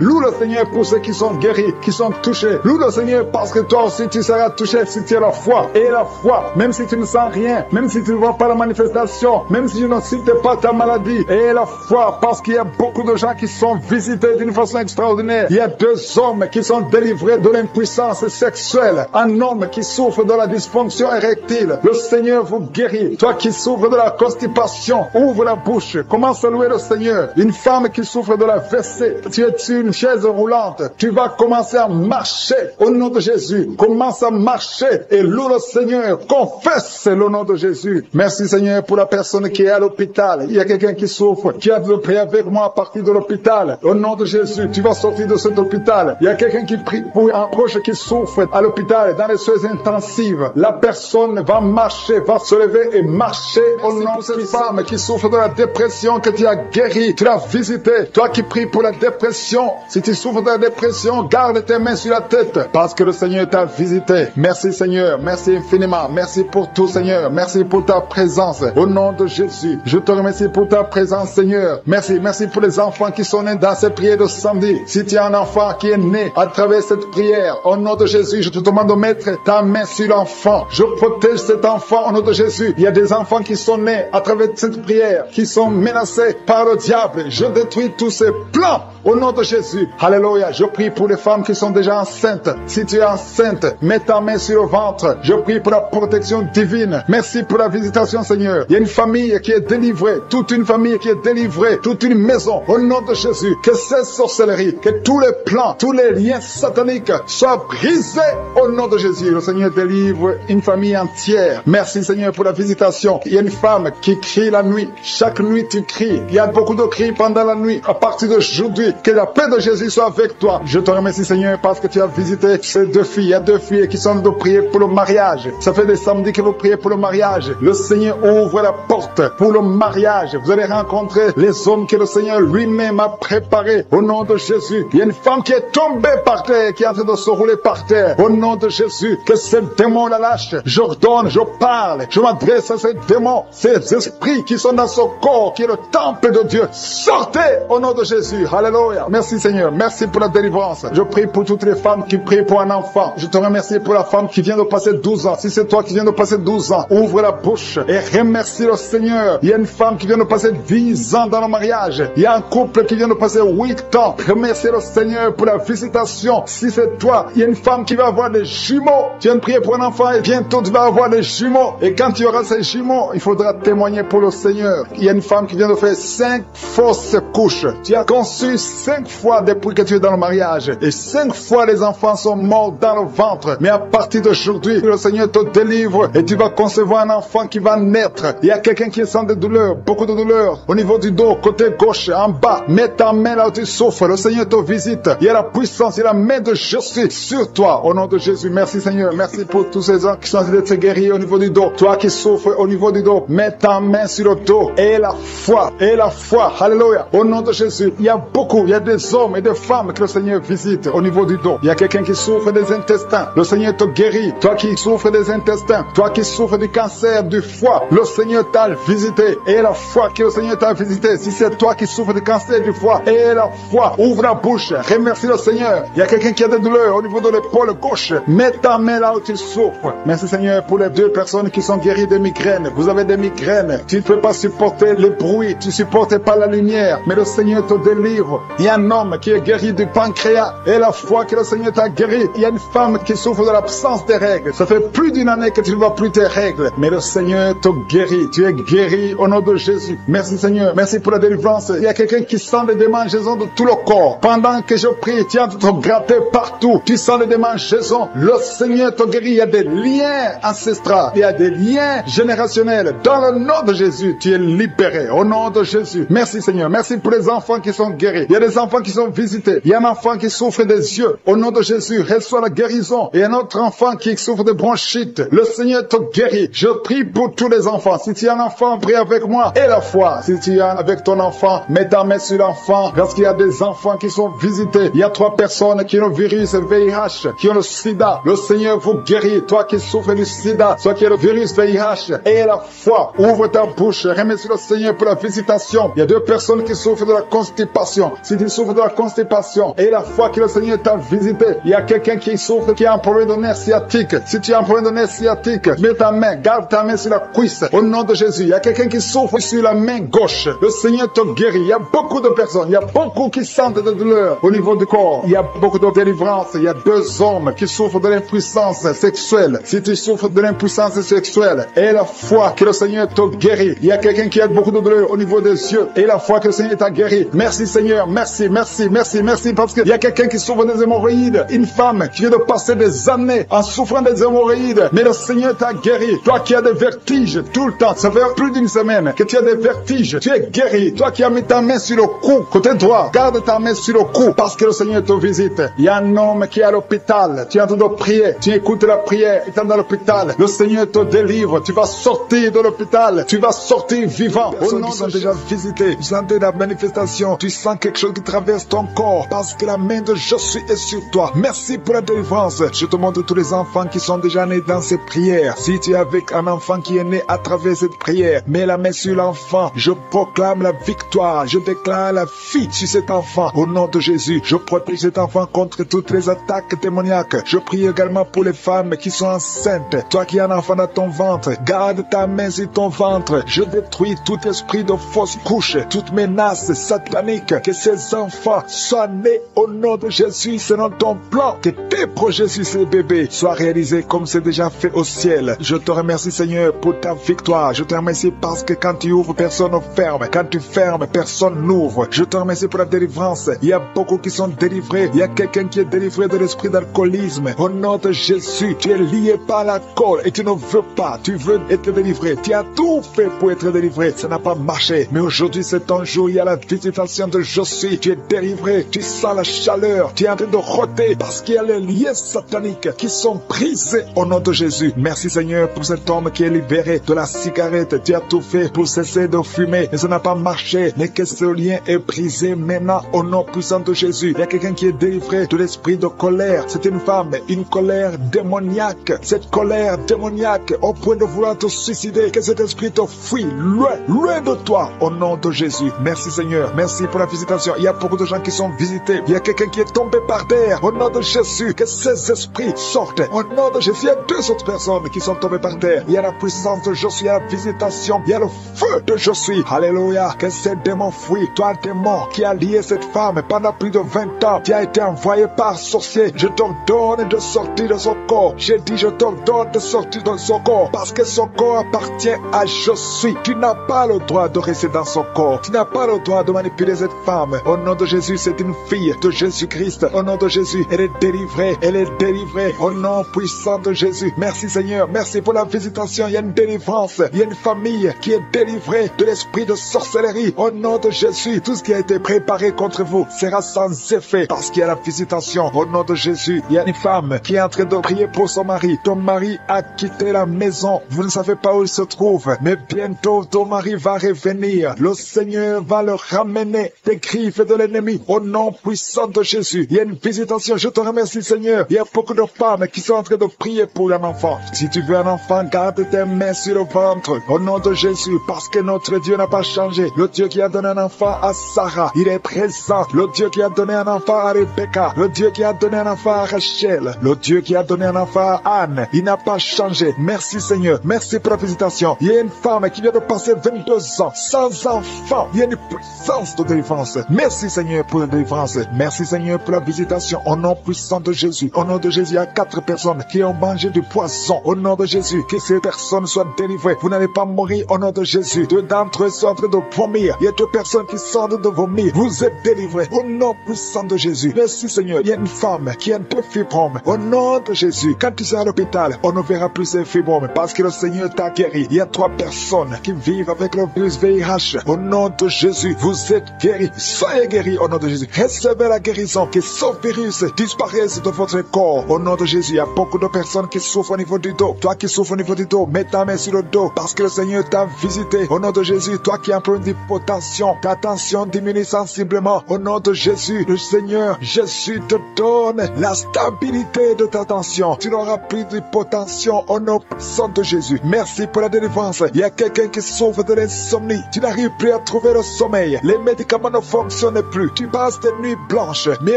[SPEAKER 2] Loue le Seigneur pour ceux qui sont guéris, qui sont touchés. Loue le Seigneur parce que toi aussi tu seras touché si tu as la foi. Et la foi, même si tu ne sens rien, même si tu ne vois pas la manifestation, même si tu ne cites pas ta maladie. Et la foi, parce qu'il y a beaucoup de gens qui sont visités d'une façon extraordinaire. Il y a 2 hommes qui sont délivrés de l'impuissance sexuelle. Un homme qui souffre de la dysfonction érectile. Le Seigneur vous guérit. Toi qui souffres de la constipation, ouvre la bouche. Commence à louer le Seigneur. Une femme qui souffre de la WC, tu es sur une chaise roulante. Tu vas commencer à marcher au nom de Jésus. Commence à marcher et loue le Seigneur. Confesse le nom de Jésus. Merci Seigneur pour la personne qui est à l'hôpital. Il y a quelqu'un qui souffre. Tu as de prier avec moi à partir de l'hôpital. Au nom de Jésus, tu vas sortir de cet hôpital. Il y a quelqu'un qui prie pour un proche qui souffre à l'hôpital, dans les soins intensives. La personne va marcher, va se lever et marcher au nom de cette femme qui souffre de la dépression que tu as guérie. Tu l'as visité. Toi qui pries pour la dépression, si tu souffres de la dépression, garde tes mains sur la tête parce que le Seigneur t'a visité. Merci Seigneur. Seigneur. Merci infiniment. Merci pour tout, Seigneur. Merci pour ta présence. Au nom de Jésus, je te remercie pour ta présence, Seigneur. Merci. Merci pour les enfants qui sont nés dans cette prière de samedi. Si tu as un enfant qui est né à travers cette prière, au nom de Jésus, je te demande de mettre ta main sur l'enfant. Je protège cet enfant au nom de Jésus. Il y a des enfants qui sont nés à travers cette prière, qui sont menacés par le diable. Je détruis tous ces plans au nom de Jésus. Alléluia. Je prie pour les femmes qui sont déjà enceintes. Si tu es enceinte, mets ta main sur le ventre. Je prie pour la protection divine. Merci pour la visitation, Seigneur. Il y a une famille qui est délivrée. Toute une famille qui est délivrée. Toute une maison. Au nom de Jésus. Que cette sorcellerie, que tous les plans, tous les liens sataniques soient brisés au nom de Jésus. Le Seigneur délivre une famille entière. Merci, Seigneur, pour la visitation. Il y a une femme qui crie la nuit. Chaque nuit, tu cries. Il y a beaucoup de cris pendant la nuit. À partir d'aujourd'hui, que la paix de Jésus soit avec toi. Je te remercie, Seigneur, parce que tu as visité ces deux filles. Il y a deux filles qui sont en train de prier pour le mariage. Ça fait des samedis que vous priez pour le mariage. Le Seigneur ouvre la porte pour le mariage. Vous allez rencontrer les hommes que le Seigneur lui-même a préparés. Au nom de Jésus. Il y a une femme qui est tombée par terre, qui est en train de se rouler par terre. Au nom de Jésus, que ces démons la lâchent. J'ordonne, je parle, je m'adresse à ces démons, ces esprits qui sont dans ce corps, qui est le temple de Dieu. Sortez au nom de Jésus. Alléluia. Merci, Seigneur. Merci pour la délivrance. Je prie pour toutes les femmes qui prient pour un enfant. Je te remercie pour la femme qui vient de passer 12 ans. Si c'est toi qui viens de passer 12 ans, ouvre la bouche et remercie le Seigneur. Il y a une femme qui vient de passer 10 ans dans le mariage. Il y a un couple qui vient de passer 8 ans. Remercie le Seigneur pour la visitation. Si c'est toi, il y a une femme qui va avoir des jumeaux. Tu viens de prier pour un enfant et bientôt tu vas avoir des jumeaux. Et quand tu auras ces jumeaux, il faudra témoigner pour le Seigneur. Il y a une femme qui vient de faire 5 fausses couches. Tu as conçu 5 fois depuis que tu es dans le mariage. Et 5 fois les enfants sont morts dans le ventre. Mais à partir d'aujourd'hui, le Seigneur te délivre et tu vas concevoir un enfant qui va naître. Il y a quelqu'un qui sent des douleurs, beaucoup de douleurs. Au niveau du dos, côté gauche, en bas. Mets ta main là où tu souffres. Le Seigneur te visite. Il y a la puissance, il y a la main de Jésus sur toi. Au nom de Jésus, merci Seigneur. Merci pour tous ces gens qui sont en train d'être guéris au niveau du dos. Toi qui souffres au niveau du dos, mets ta main sur le dos. Et la foi. Et la foi. Alléluia. Au nom de Jésus, il y a beaucoup, il y a des hommes et des femmes que le Seigneur visite au niveau du dos. Il y a quelqu'un qui souffre des intestins. Le Seigneur te guérit. Toi qui souffres des intestins. Toi qui souffres du cancer du foie. Le Seigneur t'a visité. Et la foi que le Seigneur t'a visité. Si c'est toi qui souffres du cancer du foie. Et la foi. Ouvre la bouche. Remercie le Seigneur. Il y a quelqu'un qui a des douleurs au niveau de l'épaule gauche. Mets ta main là où tu souffres. Merci Seigneur pour les 2 personnes qui sont guéries de migraines. Vous avez des migraines. Tu ne peux pas supporter le bruit. Tu ne supportes pas la lumière. Mais le Seigneur te délivre. Il y a un homme qui est guéri du pancréas. Et la foi que le Seigneur t'a guéri. Il y a une femme qui souffre de l'absence des règles. Ça fait plus d'une année que tu ne vois plus tes règles. Mais le Seigneur te guérit. Tu es guéri au nom de Jésus. Merci Seigneur. Merci pour la délivrance. Il y a quelqu'un qui sent des démangeaisons de tout le corps. Pendant que je prie, tu es en train de te gratter partout. Tu sens des démangeaisons. Le Seigneur te guérit. Il y a des liens ancestraux. Il y a des liens générationnels. Dans le nom de Jésus, tu es libéré. Au nom de Jésus. Merci Seigneur. Merci pour les enfants qui sont guéris. Il y a des enfants qui sont visités. Il y a un enfant qui souffre des yeux. Au nom de Jésus, reçois la guérison. Et un autre enfant qui souffre de bronchite. Le Seigneur te guérit. Je prie pour tous les enfants. Si tu es un enfant, prie avec moi. Et la foi. Si tu es avec ton enfant, mets ta main sur l'enfant. Parce qu'il y a des enfants qui sont visités. Il y a 3 personnes qui ont le virus VIH, qui ont le sida. Le Seigneur vous guérit. Toi qui souffres du sida, toi qui as le virus VIH. Et la foi. Ouvre ta bouche. Remercie le Seigneur pour la visitation. Il y a 2 personnes qui souffrent de la constipation. Si tu souffres de la constipation et la foi que le Seigneur t'a visité, il y a quelqu'un qui souffre, qui a un problème de nerf sciatique. Si tu as un problème de nerf sciatique, mets ta main, garde ta main sur la cuisse. Au nom de Jésus, il y a quelqu'un qui souffre sur la main gauche. Le Seigneur te guérit. Il y a beaucoup de personnes, il y a beaucoup qui sentent de douleur au niveau du corps. Il y a beaucoup de délivrance. Il y a 2 hommes qui souffrent de l'impuissance sexuelle. Si tu souffres de l'impuissance sexuelle et la foi que le Seigneur te guérit, il y a quelqu'un qui a beaucoup de douleur au niveau des yeux et la foi que le Seigneur t'a guéri. Merci Seigneur, merci, merci, merci, merci, parce qu'il y a quelqu'un qui souffre des hémorroïdes, une femme qui vient de passer des années en souffrant des hémorroïdes, mais le Seigneur t'a guéri. Toi qui as des vertiges tout le temps, ça fait plus d'une semaine que tu as des vertiges, tu es guéri. Toi qui as mis ta main sur le cou, côté droit, garde ta main sur le cou, parce que le Seigneur te visite. Il y a un homme qui est à l'hôpital, tu es en train de prier, tu écoutes la prière, il est dans l'hôpital, le Seigneur te délivre, tu vas sortir de l'hôpital, tu vas sortir vivant. Au nom de déjà visité, sentez la manifestation, tu sens quelque chose qui traverse ton corps, parce que la main de Jésus est sur toi. Merci pour la délivrance. Je te montre tous les enfants qui sont déjà nés dans ces prières. Si tu es avec un enfant qui est né à travers cette prière, mets la main sur l'enfant. Je proclame la victoire. Je déclare la vie sur cet enfant. Au nom de Jésus, je protège cet enfant contre toutes les attaques démoniaques. Je prie également pour les femmes qui sont enceintes. Toi qui as un enfant dans ton ventre, garde ta main sur ton ventre. Je détruis tout esprit de fausse couche, toute menace satanique. Que ces enfants soient nés au nom de Jésus selon ton plan. Que tes projets sur ces bébés soient réalisés comme c'est déjà fait au ciel. Je te remercie Seigneur pour ta victoire. Je te remercie parce que quand tu ouvres, personne ne ferme. Quand tu fermes, personne n'ouvre. Je te remercie pour la délivrance. Il y a beaucoup qui sont délivrés. Il y a quelqu'un qui est délivré de l'esprit d'alcoolisme. Au nom de Jésus, tu es lié par l'alcool et tu ne veux pas. Tu veux être délivré. Tu as tout fait pour être délivré. Ça n'a pas marché. Mais aujourd'hui, c'est ton jour. Il y a la visitation de Josué. Tu es délivré. Tu sens la chaleur. Tu es en train de rôter parce qu'il y a les liens sataniques qui sont brisés au nom de Jésus. Merci Seigneur pour cet homme qui est libéré de la cigarette. Tu as tout fait pour cesser de fumer. Mais ça n'a pas marché. Mais que ce lien est brisé maintenant au nom puissant de Jésus. Il y a quelqu'un qui est délivré de l'esprit de colère. C'est une femme, une colère démoniaque. Cette colère démoniaque au point de vouloir te suicider. Que cet esprit te fuit loin, loin de toi au nom de Jésus. Merci Seigneur. Merci pour la visitation. Il y a beaucoup de gens qui sont visités. Il y a quelqu'un qui est tombé par terre au nom de Jésus. Que ces esprits sortent au nom de Jésus. Il y a deux autres personnes qui sont tombées par terre. Il y a la puissance de Josué, il y a la visitation, il y a le feu de Josué. Alléluia. Que ces démons fuient. Toi démon qui a lié cette femme pendant plus de 20 ans, qui a été envoyé par sorcier, je t'ordonne de sortir de son corps. J'ai dit je t'ordonne de sortir de son corps parce que son corps appartient à Josué. Tu n'as pas le droit de rester dans son corps. Tu n'as pas le droit de manipuler cette femme. Au nom de Jésus, c'est une fille de Jésus-Christ. Au nom de Jésus, elle est délivrée. Elle est délivrée. Au nom puissant de Jésus. Merci Seigneur. Merci pour la visitation. Il y a une délivrance. Il y a une famille qui est délivrée de l'esprit de sorcellerie. Au nom de Jésus, tout ce qui a été préparé contre vous sera sans effet parce qu'il y a la visitation. Au nom de Jésus, il y a une femme qui est en train de prier pour son mari. Ton mari a quitté la maison. Vous ne savez pas où il se trouve, mais bientôt ton mari va revenir. Le Seigneur va le ramener des griffes de l'ennemi. Au nom puissant de Jésus, il y a une visitation. Je te remercie Seigneur. Il y a beaucoup de femmes qui sont en train de prier pour un enfant. Si tu veux un enfant, garde tes mains sur le ventre. Au nom de Jésus, parce que notre Dieu n'a pas changé. Le Dieu qui a donné un enfant à Sarah, il est présent. Le Dieu qui a donné un enfant à Rebecca, le Dieu qui a donné un enfant à Rachel, le Dieu qui a donné un enfant à Anne, il n'a pas changé. Merci Seigneur. Merci pour la visitation. Il y a une femme qui vient de passer 22 ans sans enfant. Il y a une puissance de délivrance. Merci Seigneur pour la délivrance. Merci Seigneur pour la visitation. Au nom puissant de Jésus. Au nom de Jésus, il y a 4 personnes qui ont mangé du poison. Au nom de Jésus, que ces personnes soient délivrées. Vous n'allez pas mourir au nom de Jésus. 2 d'entre eux sont en train de vomir. Il y a 2 personnes qui sont en train de vomir. Vous êtes délivrés au nom puissant de Jésus. Merci Seigneur. Il y a une femme qui a 2 fibromes. Au nom de Jésus, quand tu seras à l'hôpital, on ne verra plus ces fibromes parce que le Seigneur t'a guéri. Il y a 3 personnes qui vivent avec le virus VIH. Au nom de Jésus, vous êtes guéris. Soyez guéris au nom de Jésus. Recevez la guérison. Que ce virus disparaisse de votre corps. Au nom de Jésus, il y a beaucoup de personnes qui souffrent au niveau du dos. Toi qui souffres au niveau du dos, mets ta main sur le dos parce que le Seigneur t'a visité. Au nom de Jésus, toi qui as un problème d'hypotension, ta tension diminue sensiblement. Au nom de Jésus, le Seigneur Jésus te donne la stabilité de ta tension. Tu n'auras plus d'hypotension au nom puissant de Jésus. Merci pour la délivrance. Il y a quelqu'un qui souffre de l'insomnie. Tu n'arrives plus à trouver le sommeil. Les médicaments ne fonctionnent plus. Tu passes des nuits blanches. Mais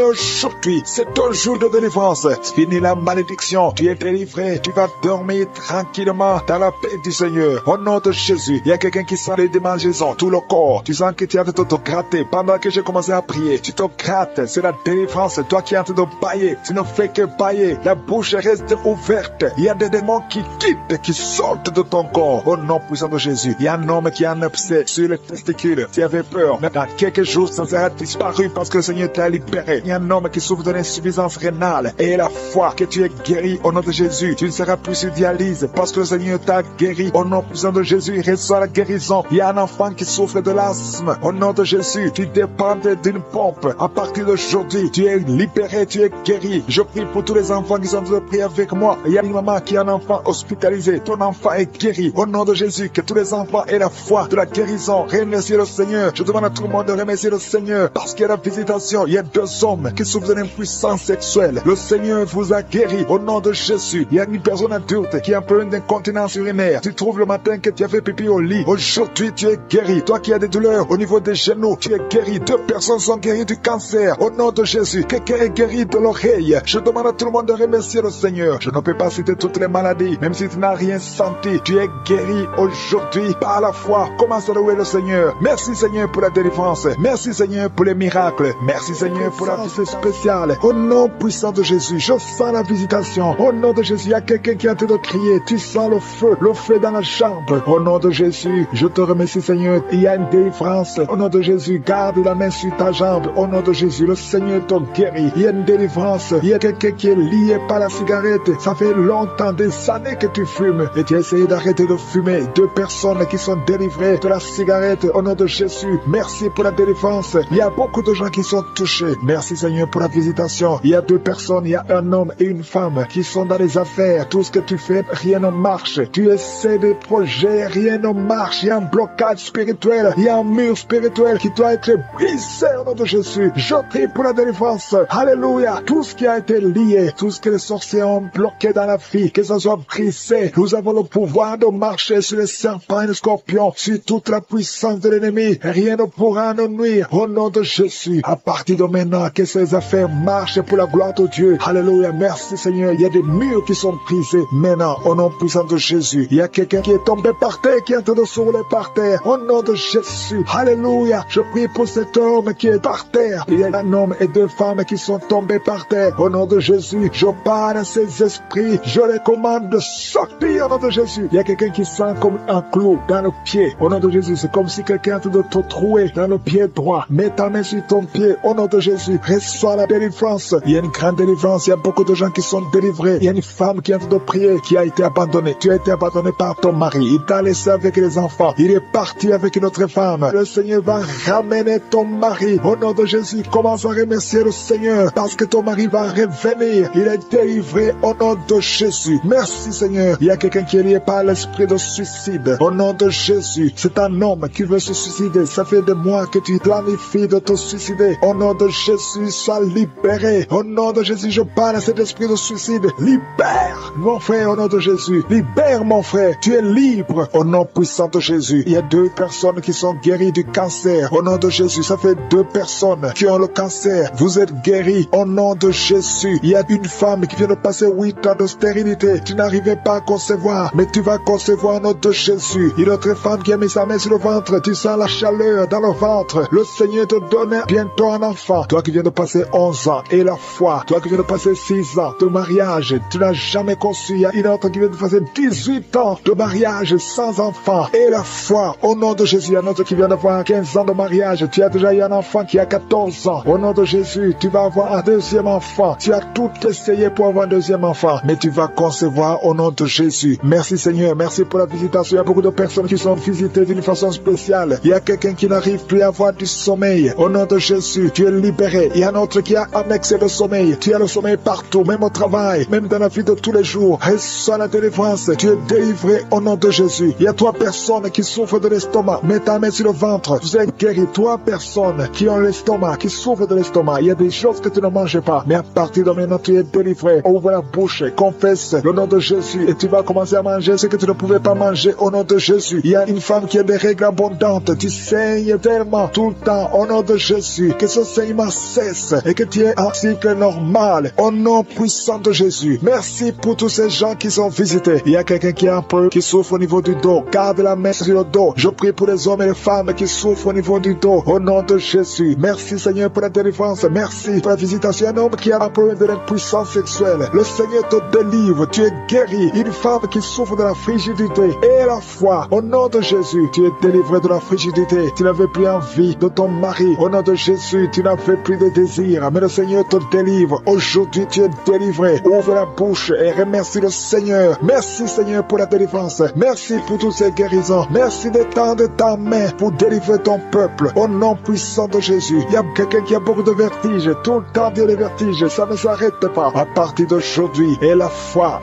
[SPEAKER 2] aujourd'hui, c'est ton jour de délivrance. Fini la malédiction. Tu es délivré. Tu vas dormir tranquillement dans la paix du Seigneur. Au nom de Jésus, il y a quelqu'un qui sent les démangeaisons, tout le corps. Tu sens que tu es en train de te gratter. Pendant que j'ai commencé à prier, tu te grattes. C'est la délivrance. Toi qui es en train de bailler, tu ne fais que bailler. La bouche reste ouverte. Il y a des démons qui quittent, qui sortent de ton corps. Au nom puissant de Jésus, il y a un homme qui a un abcès sur les testicules. Tu avais peur. Mais dans quelques jours, ça sera disparu parce que le Seigneur t'a libéré. Il y a un homme qui souffre de l'insuffisance rénale. Et la foi que tu es guéri au nom de Jésus. Tu ne seras plus sur dialyse parce que le Seigneur t'a guéri. Au nom puissant de Jésus, il reçoit la guérison. Il y a un enfant qui souffre de l'asthme. Au nom de Jésus, tu dépends d'une pompe. À partir d'aujourd'hui, tu es libéré, tu es guéri. Je prie pour tous les enfants qui sont en train de prier avec moi. Il y a une maman qui a un enfant hospitalisé. Ton enfant est guéri. Au nom de Jésus, que tous les enfants aient la foi de la guérison. Remerciez le Seigneur. Je demande à tout le monde de remercier le Seigneur parce qu'il y a la visitation. Il y a 2 hommes qui souffrent d'une impuissance sexuelle. Le Seigneur vous a guéri. Au nom de Jésus. Il y a une personne adulte qui a un problème d'incontinence urinaire. Tu trouves le matin que tu as fait pipi au lit. Aujourd'hui, tu es guéri. Toi qui as des douleurs au niveau des genoux, tu es guéri. 2 personnes sont guéries du cancer. Au nom de Jésus, quelqu'un est guéri de l'oreille. Je demande à tout le monde de remercier le Seigneur. Je ne peux pas citer toutes les maladies, même si tu n'as rien senti. Tu es guéri aujourd'hui par la foi. Commence à louer le Seigneur. Merci Seigneur pour la délivrance. Merci Seigneur pour les miracles. Merci Seigneur pour la visite spéciale. Au nom puissant de Jésus, je sens la visitation. Au nom de Jésus, il y a quelqu'un qui est en train de crier. Tu sens le feu dans la chambre. Au nom de Jésus, je te remercie Seigneur. Il y a une délivrance. Au nom de Jésus, garde la main sur ta jambe. Au nom de Jésus, le Seigneur te guérit. Il y a une délivrance. Il y a quelqu'un qui est lié par la cigarette. Ça fait longtemps, des années que tu fumes. Et tu as essayé d'arrêter de fumer. 2 personnes qui sont délivrées de la cigarette. Au nom de Jésus, merci pour la délivrance. Il y a beaucoup de gens qui sont touchés. Merci Seigneur pour la visitation. Il y a 2 personnes, il y a un homme et une femme qui sont dans les affaires. Tout ce que tu fais, rien ne marche. Tu essaies des projets, rien ne marche. Il y a un blocage spirituel. Il y a un mur spirituel qui doit être brisé au nom de Jésus. Je prie pour la délivrance. Alléluia. Tout ce qui a été lié, tout ce que les sorciers ont bloqué dans la vie, que ça soit brisé. Nous avons le pouvoir de marcher sur les serpents et les scorpions, sur toute la puissance de l'ennemi. Rien ne pourra nous nuire. Au nom de Jésus, à partir de maintenant, que ces affaires marchent pour la gloire de Dieu. Alléluia. Merci Seigneur. Il y a des murs qui sont brisés maintenant. Au nom puissant de Jésus. Il y a quelqu'un qui est tombé par terre, qui est en train de s'rouler par terre. Au nom de Jésus. Alléluia. Je prie pour cet homme qui est par terre. Il y a un homme et 2 femmes qui sont tombés par terre. Au nom de Jésus, je parle à ces esprits. Je les commande de sortir au nom de Jésus. Il y a quelqu'un qui sent comme un clou dans le pied. Au nom de Jésus, c'est comme si quelqu'un est en train de te trouer dans le pied droit. Mets ta main sur ton pied. Au nom de Jésus, reçois la délivrance. Il y a une grande délivrance. Il y a beaucoup de gens qui sont délivrés. Il y a une femme qui est en train de prier, qui a été abandonnée. Tu as été abandonné par ton mari. Il t'a laissé avec les enfants. Il est parti avec une autre femme. Le Seigneur va ramener ton mari. Au nom de Jésus, commence à remercier le Seigneur parce que ton mari va revenir. Il est délivré au nom de Jésus. Merci Seigneur. Il y a quelqu'un qui est lié par l'esprit de suicide. Au nom de Jésus, c'est un homme qui veut se suicider. Ça fait des mois que tu planifies de te suicider. Au nom de Jésus, sois libéré. Au nom de Jésus, je parle à cet esprit de suicide. Libère mon frère au nom de Jésus. Libère mon frère. Tu es libre au nom puissant de Jésus. Il y a 2 personnes qui sont guéries du cancer. Au nom de Jésus, ça fait 2 personnes qui ont le cancer. Vous êtes guéris au nom de Jésus. Il y a une femme qui vient de passer 8 ans de stérilité. Tu n'arrivais pas à concevoir, mais tu vas concevoir au nom de Jésus. Une autre femme qui a mis sa main sur le ventre. Tu sens la chaleur dans le ventre. Le Seigneur te donne bientôt un enfant. Toi qui viens de passer 11 ans et la foi. Toi qui viens de passer 6 ans de mariage. Tu n'as jamais conçu. Il y a une autre qui vient de passer 18 ans de mariage sans enfant. Et la foi. Au nom de Jésus. Il y a un autre qui vient d'avoir 15 ans de mariage. Tu as déjà eu un enfant qui a 14 ans. Au nom de Jésus, tu vas avoir un 2e enfant. Tu as tout essayé pour avoir un 2e enfant. Mais tu vas concevoir au nom de Jésus. Merci Seigneur. Merci pour la visitation. Il y a beaucoup de personnes qui sont visitées d'une façon spéciale. Il y a quelqu'un qui n'arrive plus à avoir du sommeil. Au nom de Jésus, tu es libéré. Il y a un autre qui a un excès de sommeil. Tu as le sommeil partout, même au travail, même dans la vie de tous les jours. Reçois la délivrance. Tu es délivré au nom de Jésus. Il y a 3 personnes qui souffrent de l'estomac. Mets ta main sur le ventre. Vous êtes guéris. 3 personnes qui ont l'estomac, qui souffrent de l'estomac. Il y a des choses que tu ne manges pas. Mais à partir de maintenant, tu es délivré. Ouvre la bouche, confesse le nom de Jésus et tu vas commencer à manger ce que tu ne pouvais pas manger au nom de Jésus. Il y a une femme qui a des règles abondantes. Tu saignes tellement tout le temps au nom de Jésus. Que ce saignement cesse et que tu aies un cycle normal au nom puissant de Jésus. Merci pour tous ces gens qui sont visités. Il y a quelqu'un qui a un peu, qui souffre au niveau du dos. Garde la main sur le dos. Je prie pour les hommes et les femmes qui souffrent au niveau du dos au nom de Jésus. Merci Seigneur pour la délivrance. Merci pour la visitation. Un homme qui a un problème de l'impuissance sexuelle. Le Seigneur te délivre. Tu es guéri. Une femme qui souffre de la frigidité et la foi. Au nom de Jésus, tu es délivré de la frigidité. Tu n'avais plus envie de ton mari. Au nom de Jésus, tu n'avais plus de désir. Mais le Seigneur te délivre. Aujourd'hui, tu es délivré. Ouvre la bouche et remercie le Seigneur. Merci Seigneur pour la délivrance. Merci pour toutes ces guérisons. Merci d'étendre ta main pour délivrer ton peuple. Au nom puissant de Jésus. Il y a quelqu'un qui a beaucoup de vertiges. Tout le temps, il y a des vertiges. Ça ne s'arrête pas. À partir d'aujourd'hui, et la foi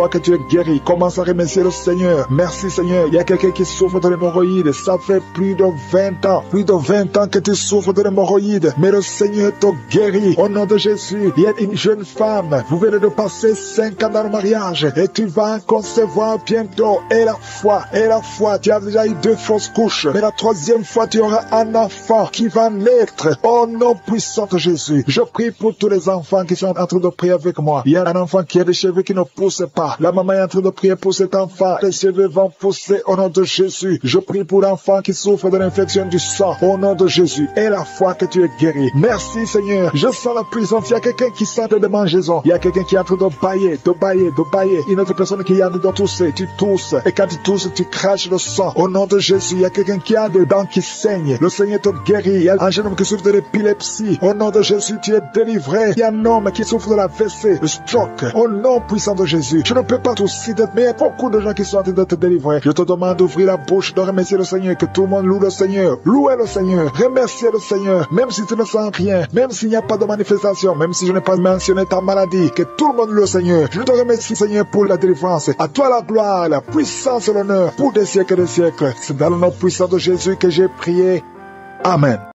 [SPEAKER 2] que tu es guéri. Commence à remercier le Seigneur. Merci Seigneur. Il y a quelqu'un qui souffre de l'hémorroïde. Ça fait plus de 20 ans. Plus de 20 ans que tu souffres de l'hémorroïde. Mais le Seigneur te guérit. Au nom de Jésus. Il y a une jeune femme. Vous venez de passer fait 5 ans dans le mariage et tu vas concevoir bientôt. Et la foi, tu as déjà eu 2 fausses couches, mais la 3e fois tu auras un enfant qui va naître. Au nom puissant de Jésus, je prie pour tous les enfants qui sont en train de prier avec moi. Il y a un enfant qui a des cheveux qui ne poussent pas. La maman est en train de prier pour cet enfant. Les cheveux vont pousser au nom de Jésus. Je prie pour l'enfant qui souffre de l'infection du sang au nom de Jésus. Et la foi que tu es guéri. Merci Seigneur. Je sens la puissance. Il y a quelqu'un qui sent de démangeaison. Il y a quelqu'un qui est en train de bailler. Une autre personne qui est en train de tousser. Tu tousses. Et quand tu tousses, tu craches le sang. Au nom de Jésus, il y a quelqu'un qui a des dents qui saignent. Le Seigneur te guérit. Il y a un jeune homme qui souffre de l'épilepsie. Au nom de Jésus, tu es délivré. Il y a un homme qui souffre de la WC, le stroke. Au nom puissant de Jésus. Je ne peux pas tousser, mais il y a beaucoup de gens qui sont en train de te délivrer. Je te demande d'ouvrir la bouche, de remercier le Seigneur, que tout le monde loue le Seigneur. Louez le Seigneur. Remerciez le Seigneur. Même si tu ne sens rien, même s'il n'y a pas de manifestation, même si je n'ai pas mentionné ta maladie, que tout le monde loue le Seigneur. Je te remercie, Seigneur, pour la délivrance. À toi la gloire, la puissance et l'honneur pour des siècles et des siècles. C'est dans le nom puissant de Jésus que j'ai prié. Amen.